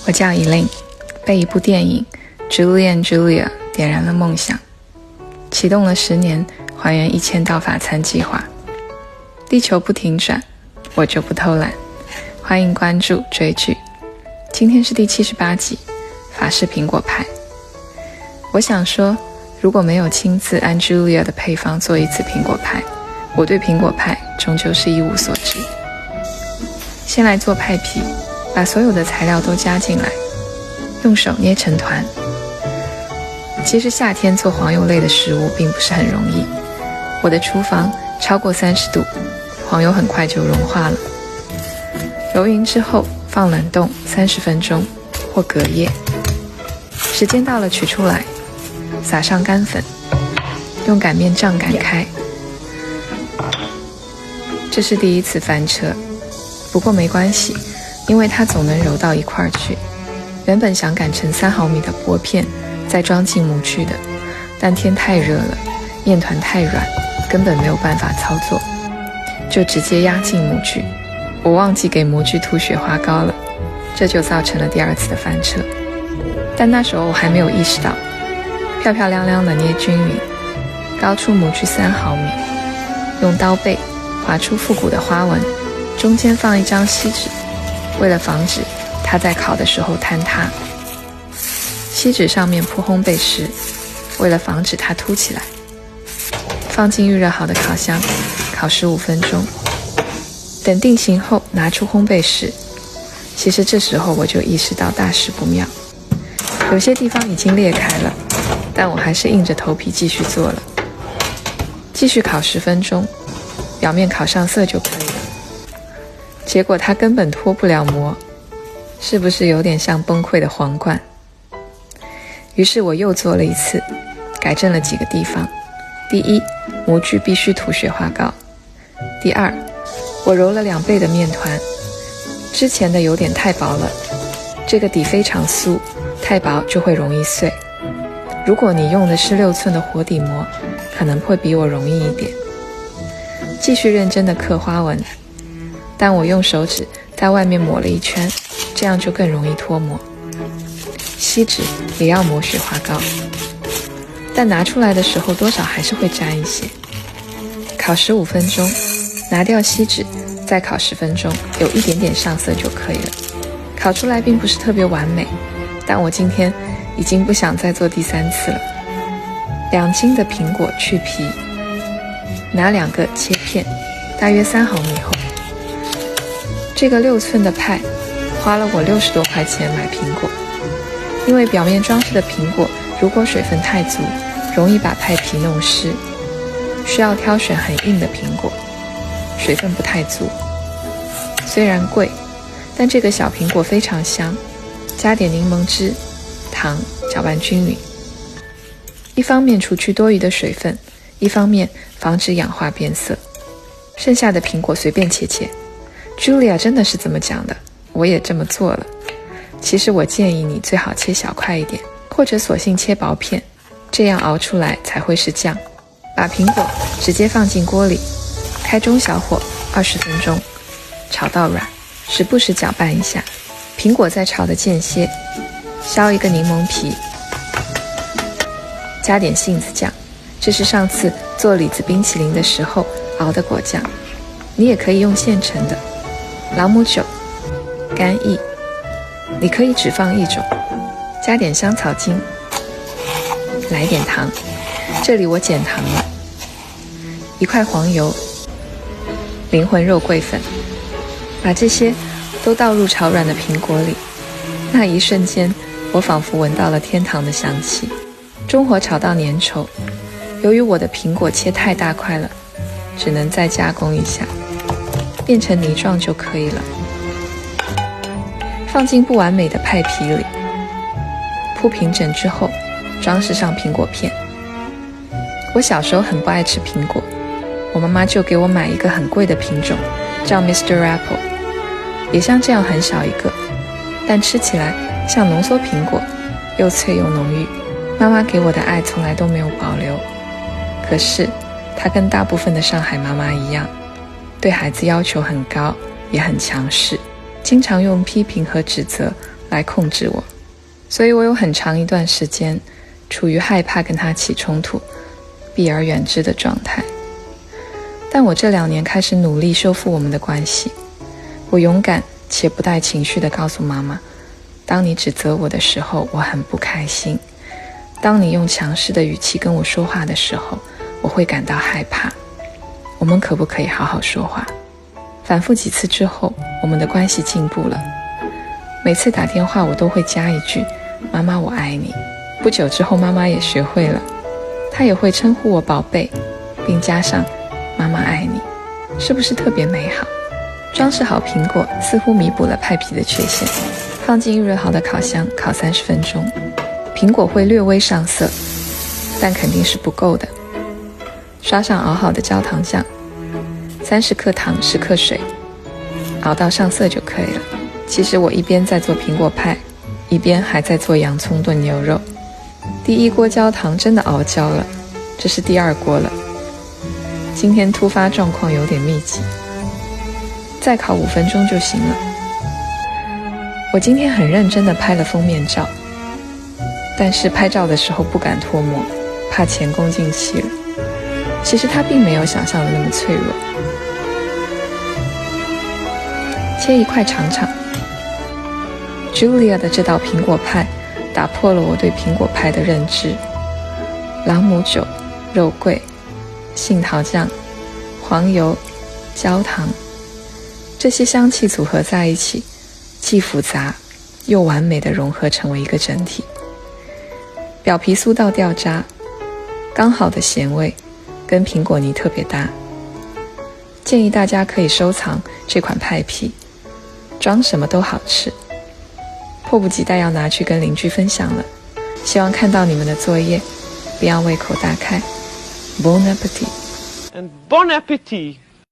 我叫 Elaine， 被一部电影 Julie and Julia 点燃了梦想，启动了10年还原1000道法餐计划。地球不停转，我就不偷懒。欢迎关注追剧。今天是第78集，法式苹果派。我想说，如果没有亲自按 Julia 的配方做一次苹果派，我对苹果派终究是一无所知。先来做派皮，把所有的材料都加进来，用手捏成团。其实夏天做黄油类的食物并不是很容易，我的厨房超过30度，黄油很快就融化了。揉匀之后放冷冻30分钟或隔夜，时间到了取出来，撒上干粉，用擀面杖擀开。这是第一次翻车，不过没关系，因为它总能揉到一块儿去。原本想擀成3毫米的薄片再装进模具的，但天太热了，面团太软，根本没有办法操作，就直接压进模具。我忘记给模具涂雪花膏了，这就造成了第2次的翻车。但那时候我还没有意识到，漂漂亮亮的捏均匀，高出模具3毫米，用刀背划出复古的花纹，中间放一张锡纸，为了防止它在烤的时候坍塌。锡纸上面铺烘焙石，为了防止它凸起来。放进预热好的烤箱，烤15分钟。等定型后拿出烘焙石，其实这时候我就意识到大事不妙，有些地方已经裂开了，但我还是硬着头皮继续做了。继续烤10分钟，表面烤上色就可以了。结果它根本脱不了模，是不是有点像崩溃的皇冠？于是我又做了一次，改正了几个地方。第一，模具必须涂雪花膏。第二，我揉了2倍的面团，之前的有点太薄了，这个底非常酥，太薄就会容易碎。如果你用的是6寸的活底膜，可能会比我容易一点。继续认真的刻花纹，但我用手指在外面抹了一圈，这样就更容易脱模。锡纸也要抹雪花膏，但拿出来的时候多少还是会沾一些。烤15分钟，拿掉锡纸，再烤10分钟，有一点点上色就可以了。烤出来并不是特别完美，但我今天已经不想再做第3次了。2斤的苹果去皮，拿2个切片，大约3毫米厚。这个6寸的派花了我60多块钱买苹果，因为表面装饰的苹果如果水分太足，容易把派皮弄湿，需要挑选很硬的苹果，水分不太足。虽然贵，但这个小苹果非常香，加点柠檬汁、糖，搅拌均匀。一方面除去多余的水分，一方面防止氧化变色。剩下的苹果随便切切。Julia 真的是这么讲的，我也这么做了。其实我建议你最好切小块一点，或者索性切薄片，这样熬出来才会是酱。把苹果直接放进锅里，开中小火20分钟，炒到软，时不时搅拌一下。苹果在炒的间歇，削一个柠檬皮，加点杏子酱，这是上次做李子冰淇淋的时候熬的果酱，你也可以用现成的。朗姆酒、干邑，你可以只放1种，加点香草精，来点糖，这里我减糖了。1块黄油，灵魂肉桂粉，把这些都倒入炒软的苹果里。那一瞬间，我仿佛闻到了天堂的香气。中火炒到粘稠，由于我的苹果切太大块了，只能再加工一下，变成泥状就可以了。放进不完美的派皮里，铺平整之后，装饰上苹果片。我小时候很不爱吃苹果，我妈妈就给我买一个很贵的品种，叫 Mr. Apple， 也像这样很小一个，但吃起来像浓缩苹果，又脆又浓郁。妈妈给我的爱从来都没有保留，可是她跟大部分的上海妈妈一样，对孩子要求很高，也很强势，经常用批评和指责来控制我，所以我有很长一段时间处于害怕跟他起冲突，避而远之的状态。但我这2年开始努力修复我们的关系，我勇敢且不带情绪地告诉妈妈，当你指责我的时候，我很不开心；当你用强势的语气跟我说话的时候，我会感到害怕。我们可不可以好好说话？反复几次之后，我们的关系进步了。每次打电话我都会加一句，妈妈我爱你。不久之后妈妈也学会了，她也会称呼我宝贝，并加上妈妈爱你，是不是特别美好？装饰好苹果似乎弥补了派皮的缺陷，放进预热好的烤箱烤30分钟。苹果会略微上色，但肯定是不够的。刷上熬好的焦糖酱，30克糖10克水，熬到上色就可以了。其实我一边在做苹果派，一边还在做洋葱炖牛肉。第1锅焦糖真的熬焦了，这是第2锅了。今天突发状况有点密集，再烤5分钟就行了。我今天很认真地拍了封面照，但是拍照的时候不敢脱模，怕前功尽弃了。其实它并没有想象的那么脆弱。切一块尝尝。Julia 的这道苹果派打破了我对苹果派的认知。朗姆酒、肉桂、杏桃酱、黄油、焦糖，这些香气组合在一起，既复杂又完美地融合成为一个整体。表皮酥到掉渣，刚好的咸味，跟苹果泥特别搭。建议大家可以收藏这款派皮，装什么都好吃。迫不及待要拿去跟邻居分享了，希望看到你们的作业，不要胃口大开。Bon appétit! And bon appétit!